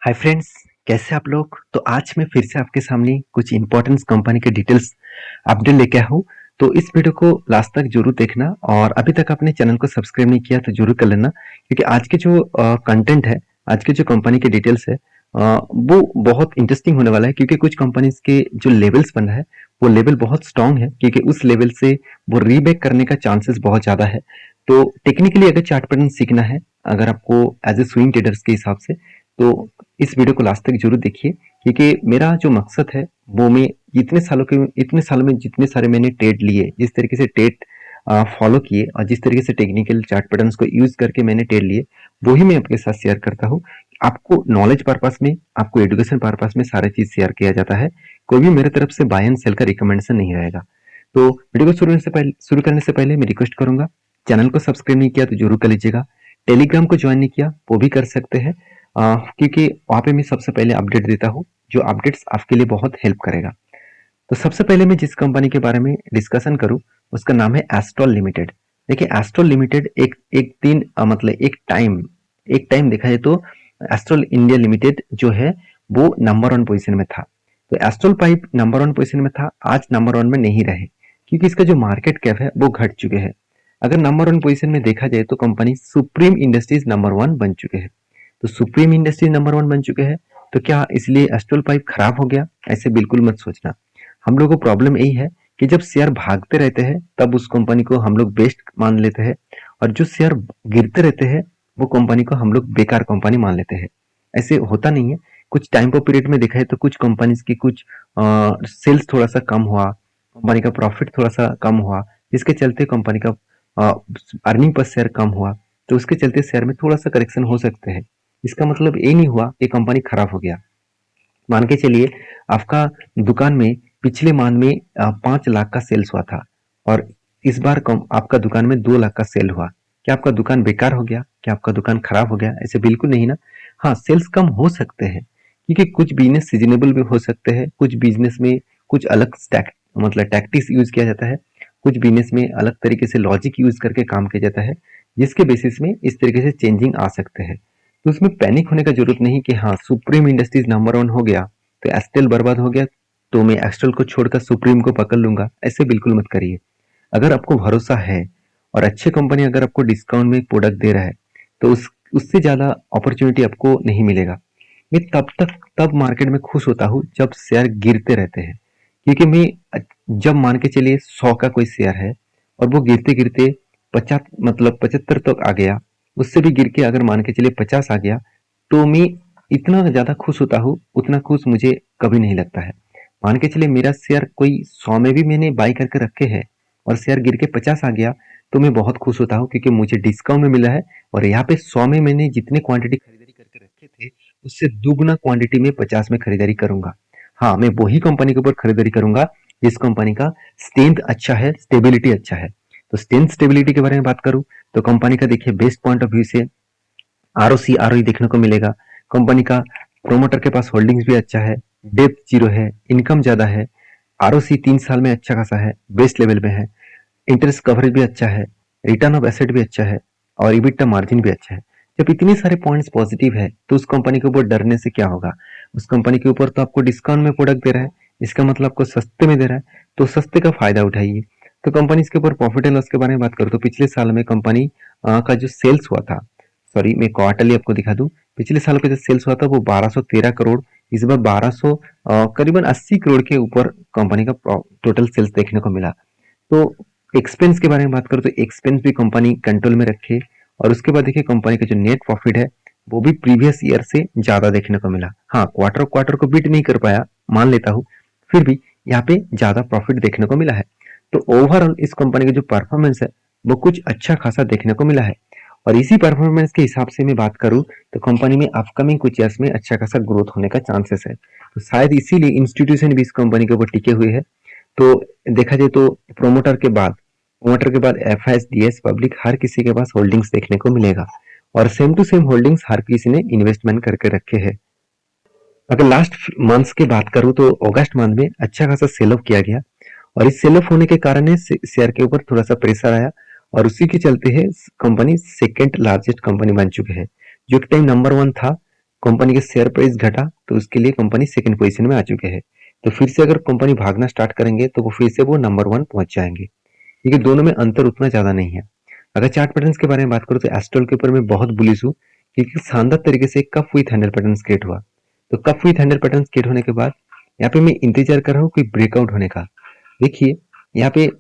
Hi friends, कैसे आप लोग। तो आज मैं फिर से आपके सामने कुछ इंपॉर्टेंट कंपनी के डिटेल्स अपडेट लेके आया हूँ। तो इस वीडियो को लास्ट तक जरूर देखना और अभी तक आपने चैनल को सब्सक्राइब नहीं किया तो जरूर कर लेना, क्योंकि आज के जो कंटेंट है, आज के जो कंपनी के डिटेल्स है, वो बहुत इंटरेस्टिंग होने वाला है। क्योंकि कुछ कंपनीज के जो लेवल्स बन रहा है वो लेवल बहुत स्ट्रांग है, क्योंकि उस लेवल से वो रीबैक करने का चांसेस बहुत ज्यादा है। तो टेक्निकली अगर चार्ट पैटर्न सीखना है, अगर आपको एज ए स्विंग ट्रेडर्स के हिसाब से, तो इस वीडियो को लास्ट तक जरूर देखिए। क्योंकि मेरा जो मकसद है वो मैं इतने सालों में जितने सारे मैंने ट्रेड लिए, जिस तरीके से ट्रेड फॉलो किए और जिस तरीके से टेक्निकल चार्ट पैटर्न्स को यूज करके मैंने ट्रेड लिए, वही मैं आपके साथ शेयर करता हूँ। आपको नॉलेज पर्पस में, आपको एजुकेशन पर्पस में सारा चीज शेयर किया जाता है। कोई भी मेरे तरफ से बाय एंड सेल का रिकमेंडेशन नहीं रहेगा। तो वीडियो को शुरू करने से पहले मैं रिक्वेस्ट करूंगा, चैनल को सब्सक्राइब नहीं किया तो जरूर कर लीजिएगा। टेलीग्राम को ज्वाइन नहीं किया वो भी कर सकते हैं, क्योंकि वहाँ पे मैं सबसे पहले अपडेट देता हूँ, जो अपडेट्स आपके लिए बहुत हेल्प करेगा। तो सबसे पहले मैं जिस कंपनी के बारे में डिस्कशन करूँ उसका नाम है एस्ट्रल लिमिटेड। देखिए एस्ट्रल लिमिटेड एक एक दिन मतलब एक टाइम देखा जाए तो एस्ट्रल इंडिया लिमिटेड जो है वो नंबर वन पोजीशन में था। तो astral pipe number one position में था, आज नंबर वन में नहीं रहे, क्योंकि इसका जो मार्केट कैप है वो घट चुके हैं। अगर नंबर वन पोजीशन में देखा जाए तो company supreme industries number one बन चुके हैं। तो सुप्रीम इंडस्ट्रीज नंबर वन बन चुके हैं, तो क्या इसलिए एस्ट्रल पाइप खराब हो गया? ऐसे बिल्कुल मत सोचना। हम लोगों को प्रॉब्लम यही है कि जब शेयर भागते रहते हैं तब उस कंपनी को हम लोग बेस्ट मान लेते हैं, और जो शेयर गिरते रहते हैं वो कंपनी को हम लोग बेकार कंपनी मान लेते हैं। ऐसे होता नहीं है। कुछ टाइम पर पीरियड में देखा है तो कुछ कंपनीज की कुछ सेल्स थोड़ा सा कम हुआ, कंपनी का प्रॉफिट थोड़ा सा कम हुआ, जिसके चलते कंपनी का अर्निंग पर शेयर कम हुआ, तो उसके चलते शेयर में थोड़ा सा करेक्शन हो सकते हैं। इसका मतलब ये नहीं हुआ कि कंपनी खराब हो गया। मान के चलिए आपका दुकान में पिछले माह में 5 लाख का सेल्स हुआ था, और इस बार आपका दुकान में 2 लाख का सेल हुआ। क्या आपका दुकान बेकार हो गया? क्या आपका दुकान खराब हो गया? ऐसे बिल्कुल नहीं ना। हाँ, सेल्स कम हो सकते हैं, क्योंकि कुछ बिजनेस सीजनेबल भी हो सकते हैं, कुछ बिजनेस में कुछ अलग मतलब टैक्टिक्स यूज किया जाता है, कुछ बिजनेस में अलग तरीके से लॉजिक यूज करके काम किया जाता है, जिसके बेसिस में इस तरीके से चेंजिंग आ सकते हैं। तो उसमें पैनिक होने का जरूरत नहीं कि हाँ सुप्रीम इंडस्ट्रीज नंबर वन हो गया तो एस्टेल बर्बाद हो गया, तो मैं एक्स्ट्रल को छोड़कर सुप्रीम को पकड़ लूंगा। ऐसे बिल्कुल मत करिए। अगर आपको भरोसा है और अच्छे कंपनी अगर आपको डिस्काउंट में प्रोडक्ट दे रहा है, तो उससे ज्यादा अपॉर्चुनिटी आपको नहीं मिलेगा। मैं तब मार्केट में खुश होता हूँ जब शेयर गिरते रहते हैं, क्योंकि मैं जब मान के चलिए 100 का कोई शेयर है और वो गिरते गिरते 75 तक आ गया, उससे भी गिर के अगर मान के चलिए 50 आ गया, तो मैं इतना ज्यादा खुश होता हूँ, उतना खुश मुझे कभी नहीं लगता है। मान के चलिए मेरा शेयर कोई 100 में भी मैंने बाई करके रखे हैं और शेयर गिर के 50 आ गया, तो मैं बहुत खुश होता हूँ, क्योंकि मुझे डिस्काउंट में मिला है। और यहाँ पे 100 में मैंने जितने क्वांटिटी खरीदारी करके रखे थे उससे दुगना क्वांटिटी में 50 में खरीदारी करूंगा। हाँ, मैं वही कंपनी के ऊपर खरीदारी करूंगा जिस कंपनी का स्ट्रेंथ अच्छा है, स्टेबिलिटी अच्छा है। तो स्ट्रेंथ स्टेबिलिटी के बारे में बात करूं तो कंपनी का देखिए बेस्ट पॉइंट ऑफ व्यू से आरओसी आरओई देखने को मिलेगा। कंपनी का प्रोमोटर के पास होल्डिंग्स भी अच्छा है, डेप्थ जीरो है, इनकम ज्यादा है, आरओसी 3 साल में अच्छा खासा है, बेस्ट लेवल में है, इंटरेस्ट कवरेज भी अच्छा है, रिटर्न ऑफ एसेट भी अच्छा है, और इबिटा मार्जिन भी अच्छा है। जब इतने सारे पॉइंट्स पॉजिटिव है तो उस कंपनी के ऊपर डरने से क्या होगा? उस कंपनी के ऊपर तो आपको डिस्काउंट में प्रोडक्ट दे रहा है, इसका मतलब आपको सस्ते में दे रहा है, तो सस्ते का फायदा उठाइए। तो कंपनी इसके ऊपर प्रॉफिट एंड लॉस के बारे में बात करूँ तो पिछले साल में कंपनी का जो सेल्स हुआ था, सॉरी मैं क्वार्टरली आपको दिखा दूं, पिछले साल का जो सेल्स हुआ था वो 1213 करोड़, इस बार 1200 करीबन 80 करोड़ के ऊपर कंपनी का टोटल सेल्स देखने को मिला। तो एक्सपेंस के बारे में बात करूं तो एक्सपेंस भी कंपनी कंट्रोल में रखे, और उसके बाद देखिए कंपनी का जो नेट प्रॉफिट है वो भी प्रीवियस ईयर से ज्यादा देखने को मिला। हाँ, क्वार्टर क्वार्टर को बीट नहीं कर पाया, मान लेता हूँ, फिर भी यहाँ पे ज्यादा प्रॉफिट देखने को मिला है। तो ओवरऑल इस कंपनी का जो परफॉर्मेंस है वो कुछ अच्छा खासा देखने को मिला है। और इसी परफॉर्मेंस के हिसाब से मैं बात करूं तो कंपनी में अपकमिंग कुछ ईयर्स में अच्छा खासा ग्रोथ होने का चांसेस है। तो शायद इसीलिए इंस्टीट्यूशन भी इस कंपनी के ऊपर टिके हुए है। तो देखा जाए तो प्रोमोटर के बाद एफआईएस पब्लिक हर किसी के पास होल्डिंग्स देखने को मिलेगा, और सेम टू सेम होल्डिंग्स हर किसी ने इन्वेस्टमेंट करके रखे हैं। अगर लास्ट मंथ्स की बात करूं तो अगस्त मंथ में अच्छा खासा सेल ऑफ किया गया, और इस सेल ऑफ होने के कारण शेयर के ऊपर थोड़ा सा प्रेशर आया, और उसी के चलते है कंपनी सेकेंड लार्जेस्ट कंपनी बन चुके हैं। जो एक टाइम नंबर वन था कंपनी का शेयर प्राइस घटा तो उसके लिए कंपनी सेकंड पोजीशन में आ चुके हैं। तो फिर से अगर कंपनी भागना स्टार्ट करेंगे तो वो फिर से वो नंबर 1 पहुंच जाएंगे, क्योंकि दोनों में अंतर उतना ज्यादा नहीं है। अगर चार्ट पैटर्न्स के बारे में बात करूं तो एस्ट्रल के ऊपर मैं बहुत बुलिश हूँ, क्योंकि शानदार तरीके से cup with handle pattern create हुआ। तो cup with handle pattern create होने के बाद यहाँ पे मैं इंतजार कर रहा हूँ कोई ब्रेकआउट होने का। देखिए यहाँ पे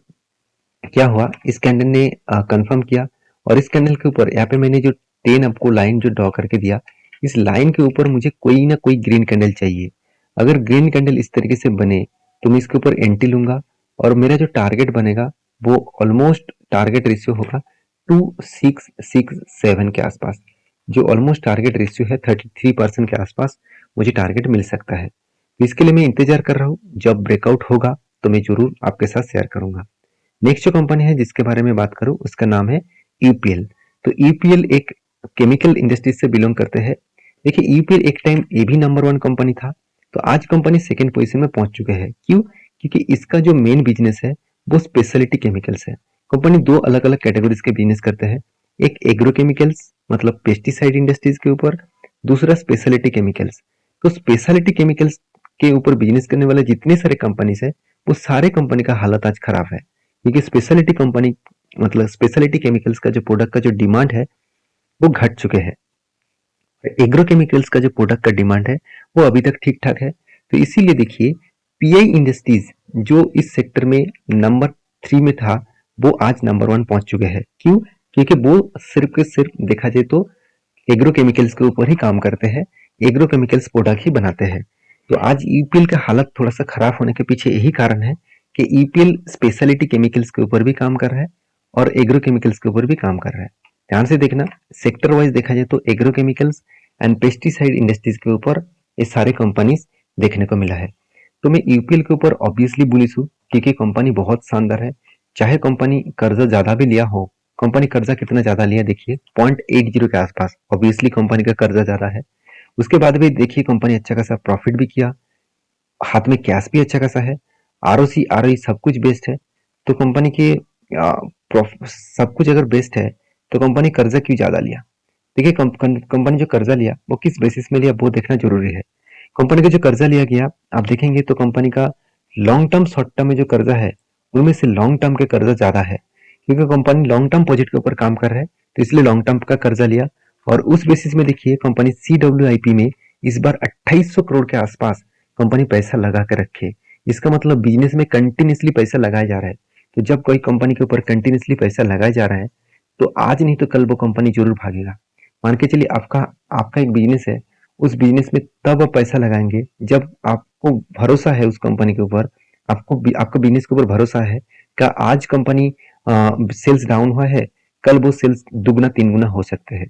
क्या हुआ, इस कैंडल ने कंफर्म किया और इस कैंडल के ऊपर यहाँ पे मैंने जो 10 आपको लाइन जो ड्रॉ करके दिया, इस लाइन के ऊपर मुझे कोई ना कोई ग्रीन कैंडल चाहिए। अगर ग्रीन कैंडल इस तरीके से बने तो मैं इसके ऊपर एंट्री लूंगा और मेरा जो टारगेट बनेगा वो ऑलमोस्ट टारगेट रेशियो होगा 2667 के आसपास, जो ऑलमोस्ट टारगेट रेशियो है 33% के आसपास मुझे टारगेट मिल सकता है। तो इसके लिए मैं इंतजार कर रहा हूँ, जब ब्रेकआउट होगा तो मैं जरूर आपके साथ शेयर करूंगा। नेक्स्ट जो कंपनी है जिसके बारे में बात करूं उसका नाम है यूपीएल। तो यूपीएल एक केमिकल इंडस्ट्रीज से बिलोंग करते हैं। देखिए यूपीएल एक टाइम ये भी नंबर 1 कंपनी था, तो आज कंपनी सेकंड पोजीशन में पहुंच चुके हैं। क्यों? क्योंकि इसका जो मेन बिजनेस है वो स्पेशलिटी केमिकल्स है। कंपनी दो अलग अलग कैटेगरीज के बिजनेस करते हैं, एक एग्रोकेमिकल्स मतलब पेस्टिसाइड इंडस्ट्रीज के ऊपर, दूसरा स्पेशलिटी केमिकल्स। तो स्पेशलिटी केमिकल्स के ऊपर बिजनेस करने वाले जितने सारे कंपनीज है वो सारे कंपनी का हालत आज खराब है, क्योंकि स्पेशलिटी कंपनी मतलब स्पेशलिटी केमिकल्स का जो प्रोडक्ट का जो डिमांड है वो घट चुके हैं। एग्रोकेमिकल्स का जो प्रोडक्ट का डिमांड है वो अभी तक ठीक ठाक है। तो इसीलिए देखिए पीआई इंडस्ट्रीज जो इस सेक्टर में नंबर 3 में था वो आज नंबर 1 पहुंच चुके हैं। क्यों? क्योंकि वो सिर्फ के सिर्फ देखा जाए तो एग्रोकेमिकल्स के ऊपर ही काम करते हैं, एग्रोकेमिकल्स प्रोडक्ट ही बनाते हैं। तो आज ईपीएल का हालत थोड़ा सा खराब होने के पीछे यही कारण है कि ईपीएल स्पेशलिटी केमिकल्स के ऊपर भी काम कर रहा है और एग्रोकेमिकल्स के ऊपर भी काम कर रहा है। ध्यान से देखना, सेक्टर वाइज देखा जाए तो एग्रोकेमिकल्स एंड पेस्टिसाइड इंडस्ट्रीज के ऊपर ये सारे कंपनीज देखने को मिला है। तो मैं यूपीएल के ऊपर ऑब्वियसली बुलिश हूँ, क्योंकि कंपनी बहुत शानदार है। चाहे कंपनी कर्जा ज्यादा भी लिया हो, कंपनी कर्जा कितना ज्यादा लिया देखिए 0.80 के आसपास, ऑब्वियसली कंपनी का कर्जा ज्यादा है। उसके बाद भी देखिए कंपनी अच्छा खासा प्रॉफिट भी किया, हाथ में कैश भी अच्छा खासा है, आरओसी आरओई सब कुछ बेस्ट है। तो कंपनी के सब कुछ अगर बेस्ट है तो कंपनी कर्जा क्यों ज्यादा लिया? देखिए कंपनी जो कर्जा लिया वो किस बेसिस में लिया वो देखना जरूरी है। कंपनी का जो कर्जा लिया गया आप देखेंगे तो कंपनी का लॉन्ग टर्म शॉर्ट टर्म में जो कर्जा है उनमें से लॉन्ग टर्म के कर्जा ज्यादा है, क्योंकि कंपनी लॉन्ग टर्म प्रोजेक्ट के ऊपर काम कर रहा है तो इसलिए लॉन्ग टर्म का कर्जा लिया। और उस बेसिस में देखिए कंपनी CWIP में इस बार 2800 करोड़ के आसपास कंपनी पैसा लगा के रखे। इसका मतलब बिजनेस में कंटिन्यूसली पैसा लगाया जा रहा है। तो जब कोई कंपनी के ऊपर कंटिन्यूसली पैसा लगाया जा रहा है तो आज नहीं तो कल वो कंपनी जरूर भागेगा। मान के चलिए आपका आपका एक बिजनेस है, उस बिजनेस में तब आप पैसा लगाएंगे जब आपको भरोसा है उस कंपनी के ऊपर, आपको बिजनेस के ऊपर भरोसा है कि आज कंपनी सेल्स डाउन हुआ है, कल वो सेल्स दुगना 3 गुना हो सकते हैं।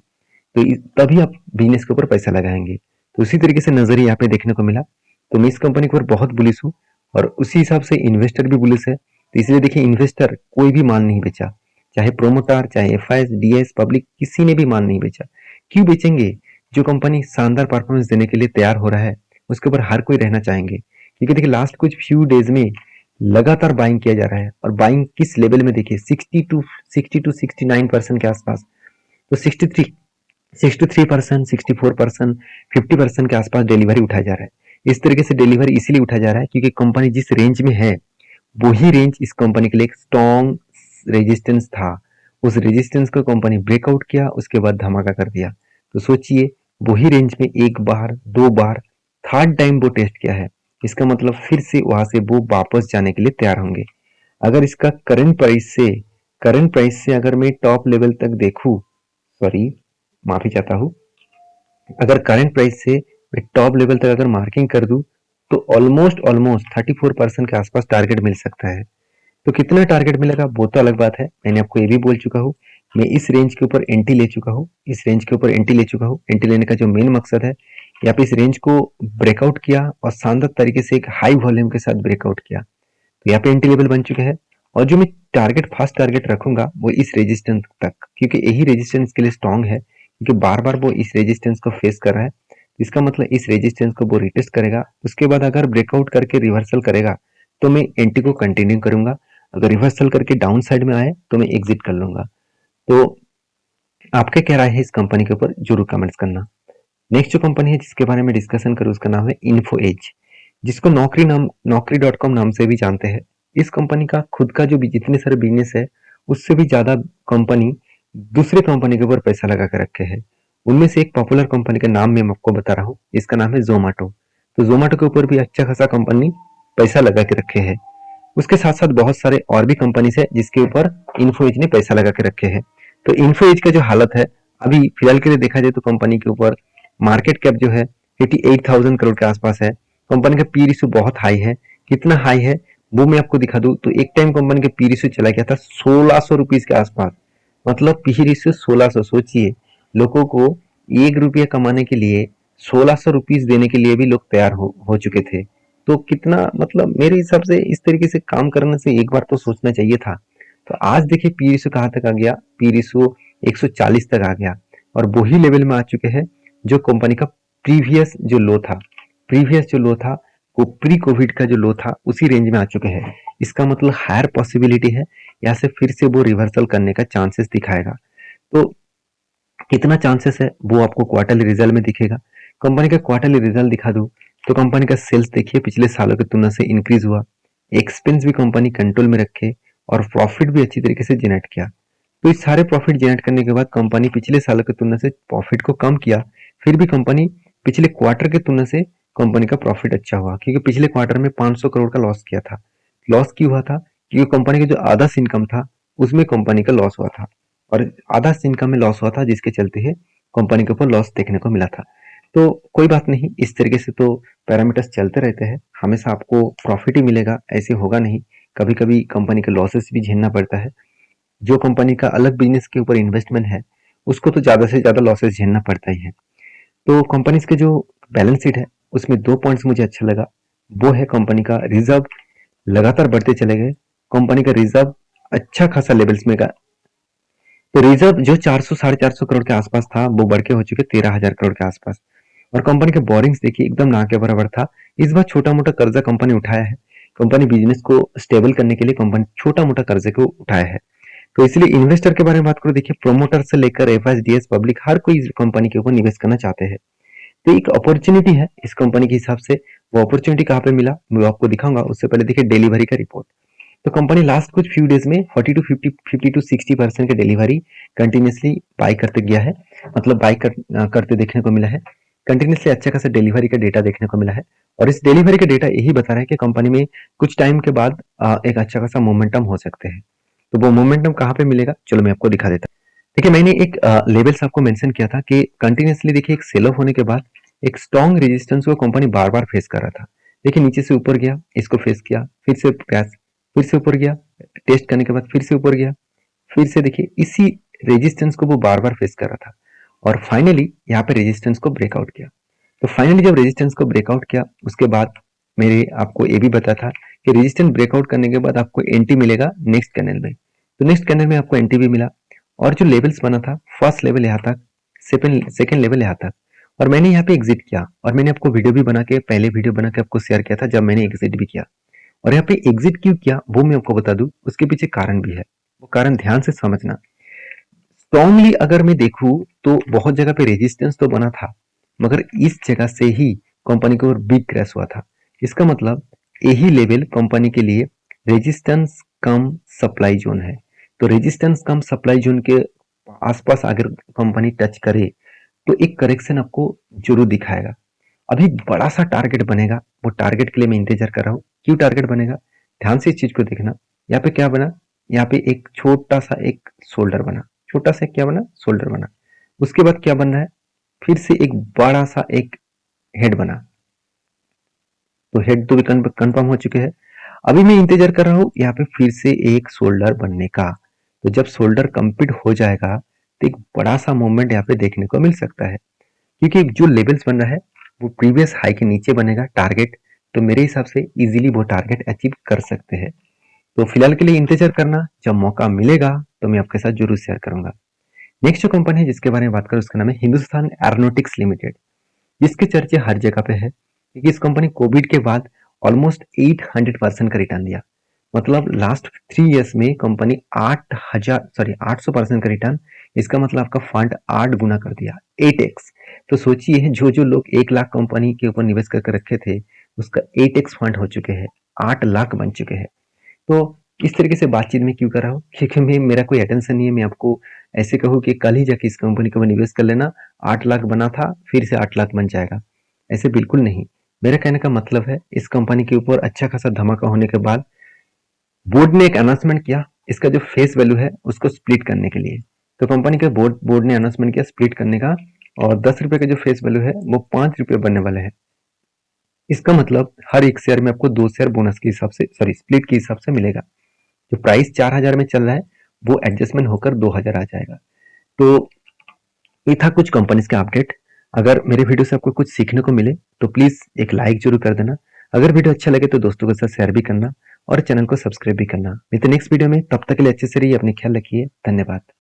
तो तभी आप बिजनेस के ऊपर पैसा लगाएंगे। तो उसी तरीके से नजरिया यहाँ पे देखने को मिला। तो मैं इस कंपनी के ऊपर बहुत बुलिश हूँ और उसी हिसाब से इन्वेस्टर भी बुलिश है। तो इसलिए देखिए इन्वेस्टर कोई भी माल नहीं बेचा, चाहे प्रोमोटर चाहे एफआईएस डीएस पब्लिक किसी ने भी माल नहीं बेचा। क्यों बेचेंगे? जो कंपनी शानदार परफॉर्मेंस देने के लिए तैयार हो रहा है उसके ऊपर हर कोई रहना चाहेंगे, क्योंकि देखिए लास्ट कुछ फ्यू डेज में लगातार बाइंग किया जा रहा है। और बाइंग किस लेवल में देखिए 60 to 69% के आसपास। तो 63% 64% 50% के आसपास डिलीवरी उठाया जा रहा है। इस तरीके से डिलीवरी इसीलिए उठाया जा रहा है क्योंकि कंपनी जिस रेंज में है वही रेंज इस कंपनी के लिए एक स्ट्रॉन्ग रेजिस्टेंस था। उस रेजिस्टेंस को कंपनी ब्रेकआउट किया, उसके बाद धमाका कर दिया। तो सोचिए वही रेंज में एक बार दो बार थर्ड टाइम वो टेस्ट किया है, इसका मतलब फिर से वहां से वो वापस जाने के लिए तैयार होंगे। अगर इसका करंट प्राइस से अगर मैं टॉप लेवल तक देखूं, सॉरी माफी चाहता हूँ, अगर करंट प्राइस से मैं टॉप लेवल तक अगर मार्किंग कर दूं तो ऑलमोस्ट ऑलमोस्ट 34% के आसपास टारगेट मिल सकता है। तो कितना टारगेट मिलेगा वो तो अलग बात है, मैंने आपको ये भी बोल चुका हूँ। मैं इस रेंज के ऊपर एंट्री ले चुका हूँ, इस रेंज के ऊपर एंट्री ले चुका हूँ। एंट्री लेने का जो मेन मकसद है यहाँ पे इस रेंज को ब्रेकआउट किया और शानदार तरीके से एक हाई वॉल्यूम के साथ ब्रेकआउट किया, तो यहाँ पे एंट्री लेवल बन चुके हैं। और जो मैं फर्स्ट टारगेट रखूंगा वो इस रेजिस्टेंस तक, क्योंकि यही रेजिस्टेंस के लिए स्ट्रॉन्ग है, क्योंकि बार बार वो इस रेजिस्टेंस को फेस कर रहा है। इसका मतलब इस रेजिस्टेंस को वो रिटेस्ट करेगा, उसके बाद अगर ब्रेकआउट करके रिवर्सल करेगा तो मैं एंट्री को कंटिन्यू करूंगा, अगर रिवर्सल करके डाउन साइड में आए तो मैं एग्जिट कर लूंगा। तो आपका क्या राय है इस कंपनी के ऊपर जरूर कमेंट्स करना। नेक्स्ट जो कंपनी है जिसके बारे में डिस्कशन करूँ उसका नाम है इन्फो एज, जिसको नौकरी.com नाम से भी जानते हैं। इस कंपनी का खुद का जो भी जितने सारे बिजनेस है उससे भी ज्यादा कंपनी दूसरे कंपनी के ऊपर पैसा लगा के रखे हैं। उनमें से एक पॉपुलर कंपनी का नाम मैं आपको बता रहा हूँ, इसका नाम है जोमेटो। तो जोमेटो के ऊपर भी अच्छा खासा कंपनी पैसा लगा के रखे है। उसके साथ साथ बहुत सारे और भी कंपनीज है जिसके ऊपर इन्फो एज ने पैसा लगा के रखे हैं। तो इन्फो एज का जो हालत है अभी फिलहाल के लिए देखा जाए तो कंपनी के ऊपर मार्केट कैप जो है 88,000 करोड़ के आसपास है। कंपनी का पी रेशियो बहुत हाई है। कितना हाई है वो मैं आपको दिखा दूं तो एक टाइम कंपनी का पी रेशियो चला गया था 1600 रुपीज के आसपास। मतलब पी रेशियो 1600, सोचिए लोगों को ₹1 कमाने के लिए 1600 रुपीज देने के लिए भी लोग तैयार हो चुके थे। तो कितना मतलब मेरे हिसाब से इस तरीके से काम करने से एक बार तो सोचना चाहिए था। तो आज देखिए पी रेशियो कहाँ तक आ गया, पी रेशियो 140 तक आ गया और वही लेवल में आ चुके हैं जो कंपनी का प्रीवियस जो लो था वो प्री कोविड का जो लो था उसी रेंज में आ चुके हैं। इसका मतलब हायर पॉसिबिलिटी है यहाँ से फिर से वो रिवर्सल करने का चांसेस दिखाएगा। तो कितना चांसेस है वो आपको क्वार्टरली रिजल्ट में दिखेगा। कंपनी का क्वार्टरली रिजल्ट दिखा दूं तो कंपनी का सेल्स देखिए पिछले सालों की तुलना से इंक्रीज हुआ, एक्सपेंस भी कंपनी कंट्रोल में रखे और प्रॉफिट भी अच्छी तरीके से जनरेट किया। तो इस सारे प्रॉफिट जनरेट करने के बाद कंपनी पिछले सालों की तुलना से प्रॉफिट को कम किया, फिर भी कंपनी पिछले क्वार्टर की तुलना से कंपनी का प्रॉफिट अच्छा हुआ क्योंकि पिछले क्वार्टर में 500 करोड़ का लॉस किया था। लॉस क्यों हुआ था? क्योंकि कंपनी का जो आधा इनकम था उसमें कंपनी का लॉस हुआ था और आधा इनकम में लॉस हुआ था जिसके चलते है कंपनी के ऊपर लॉस देखने को मिला था। तो कोई बात नहीं, इस तरीके से तो पैरामीटर्स चलते रहते हैं, हमेशा आपको प्रॉफिट ही मिलेगा ऐसे होगा नहीं। कभी कभी कंपनी के लॉसेस भी झेलना पड़ता है। जो कंपनी का अलग बिजनेस के ऊपर इन्वेस्टमेंट है उसको तो ज्यादा से ज्यादा लॉसेस झेलना पड़ता ही है। तो कंपनीज के जो बैलेंस शीट है उसमें 2 पॉइंट्स मुझे अच्छा लगा। वो है कंपनी का रिजर्व लगातार बढ़ते चले गए। कंपनी का रिजर्व अच्छा खासा लेवल्स में का, तो रिजर्व जो 400 साढ़े 400 करोड़ के आसपास था वो बढ़ के हो चुके 13,000 करोड़ के आसपास। और कंपनी के बोरिंग्स देखिए एकदम ना के बराबर था। इस बार छोटा मोटा कर्जा कंपनी उठाया है। कंपनी बिजनेस को स्टेबल करने के लिए कंपनी छोटा मोटा कर्जे को उठाया है। तो इसलिए इन्वेस्टर के बारे में बात करो, देखिए प्रोमोटर से लेकर एफआईडीएस पब्लिक हर कोई इस कंपनी के ऊपर निवेश करना चाहते हैं। तो एक अपॉर्चुनिटी है इस कंपनी के हिसाब से। वो अपॉर्चुनिटी कहाँ पे मिला मैं आपको दिखाऊंगा, उससे पहले देखिए डिलीवरी का रिपोर्ट। तो कंपनी लास्ट कुछ फ्यू डेज में 40 टू 60% के डिलीवरी कंटिन्यूसली बाई करते गया है, मतलब करते देखने को मिला है। कंटिन्यूसली अच्छा खासा डिलीवरी का डेटा देखने को मिला है और इस डिलीवरी का डेटा यही बता रहा है कि कंपनी में कुछ टाइम के बाद एक अच्छा खासा मोमेंटम हो सकते हैं। तो वो मोमेंटम कहाँ पे मिलेगा चलो मैं आपको दिखा देता हूँ। देखिए मैंने एक लेवल्स आपको मेंशन किया था कि कंटिन्यूसली देखिए एक सेल ऑफ होने के बाद एक स्ट्रॉन्ग रेजिस्टेंस को कंपनी बार बार फेस कर रहा था। देखिए नीचे से ऊपर गया, इसको फेस किया, फिर से ऊपर गया, टेस्ट करने के बाद फिर से ऊपर गया, फिर से देखिए इसी रेजिस्टेंस को वो बार बार फेस कर रहा था और फाइनली यहाँ पे रेजिस्टेंस को ब्रेकआउट किया। तो फाइनली जब रेजिस्टेंस को ब्रेकआउट किया उसके बाद मेरे आपको ये भी पता था कि रेजिस्टेंस ब्रेकआउट करने के बाद आपको एंट्री मिलेगा नेक्स्ट कैंडल में। तो नेक्स्ट कैंडल में आपको एंट्री भी मिला और जो लेवल्स बना था फर्स्ट लेवल यहाँ तक, सेकेंड लेवल यहाँ तक, और मैंने यहाँ पे एग्जिट किया और मैंने आपको वीडियो भी बना के पहले वीडियो बना के आपको शेयर किया था जब मैंने एग्जिट भी किया। और यहाँ पे एग्जिट क्यों किया वो मैं आपको बता दूं, उसके पीछे कारण भी है, वो कारण ध्यान से समझना। स्ट्रांगली अगर मैं देखूं तो बहुत जगह पे रेजिस्टेंस तो बना था मगर इस जगह से ही कंपनी को बिग क्रैश हुआ था। इसका मतलब यही लेवल कंपनी के लिए रेजिस्टेंस कम सप्लाई जोन है। तो रेजिस्टेंस कम सप्लाई जोन के आसपास अगर कंपनी टच करे तो एक करेक्शन आपको जरूर दिखाएगा। अभी बड़ा सा टारगेट बनेगा, वो टारगेट के लिए मैं इंतजार कर रहा हूँ। क्यों टारगेट बनेगा ध्यान से इस चीज को देखना। यहाँ पे क्या बना, यहाँ पे एक छोटा सा एक शोल्डर बना, छोटा सा क्या बना, शोल्डर बना। उसके बाद क्या बन रहा है, फिर से एक बड़ा सा एक हेड बना। तो हेड तो भी कंफर्म हो चुके हैं। अभी मैं इंतजार कर रहा हूँ यहाँ पे फिर से एक शोल्डर बनने का। तो जब शोल्डर कंप्लीट हो जाएगा तो एक बड़ा सा मूवमेंट यहाँ पे देखने को मिल सकता है क्योंकि जो लेवल्स बन रहा है वो प्रीवियस हाई के नीचे बनेगा टारगेट। तो मेरे हिसाब से इजीली वो टारगेट अचीव कर सकते हैं। तो फिलहाल के लिए इंतजार करना, जब मौका मिलेगा तो मैं आपके साथ जरूर शेयर करूंगा। नेक्स्ट जो कंपनी है जिसके बारे में बात करूं उसका नाम है हिंदुस्तान एरोनॉटिक्स लिमिटेड। जिसके चर्चे हर जगह पे है क्योंकि इस कंपनी कोविड के बाद ऑलमोस्ट 800% का रिटर्न दिया। मतलब लास्ट 3 इयर्स में कंपनी 800% का रिटर्न, इसका मतलब आपका फंड 8 गुना कर दिया, 8x। तो सोचिए जो लोग 1 लाख कंपनी के ऊपर निवेश करके रखे थे, उसका 8x फंड हो चुके हैं, 8 लाख बन चुके हैं। तो इस तरीके से बातचीत में क्यों कर रहा हूँ, क्योंकि मेरा कोई अटेंशन नहीं है मैं आपको ऐसे कहूँ कि कल ही जाके इस कंपनी के ऊपर निवेश कर लेना, 8 लाख बना था फिर से 8 लाख बन जाएगा, ऐसे बिल्कुल नहीं। मेरा कहने का मतलब है इस कंपनी के ऊपर अच्छा खासा धमाका होने के बाद बोर्ड ने एक अनाउंसमेंट किया इसका जो फेस वैल्यू है उसको स्प्लिट करने के लिए। तो कंपनी के बोर्ड ने अनाउंसमेंट किया स्प्लिट करने का, और 10 रुपए का जो फेस वैल्यू है वो 5 रुपए बनने वाले हैं। इसका मतलब हर एक शेयर में आपको 2 शेयर बोनस के हिसाब से, सॉरी स्प्लिट के हिसाब से मिलेगा। जो प्राइस 4000 में चल रहा है वो एडजस्टमेंट होकर 2000 आ जाएगा। तो ये था कुछ कंपनीज का अपडेट। अगर मेरे वीडियो से आपको कुछ सीखने को मिले तो प्लीज एक लाइक जरूर कर देना। अगर वीडियो अच्छा लगे तो दोस्तों के साथ शेयर भी करना और चैनल को सब्सक्राइब भी करना। मिलते नेक्स्ट वीडियो में, तब तक के लिए अच्छे से रहिए, अपने ख्याल रखिए, धन्यवाद।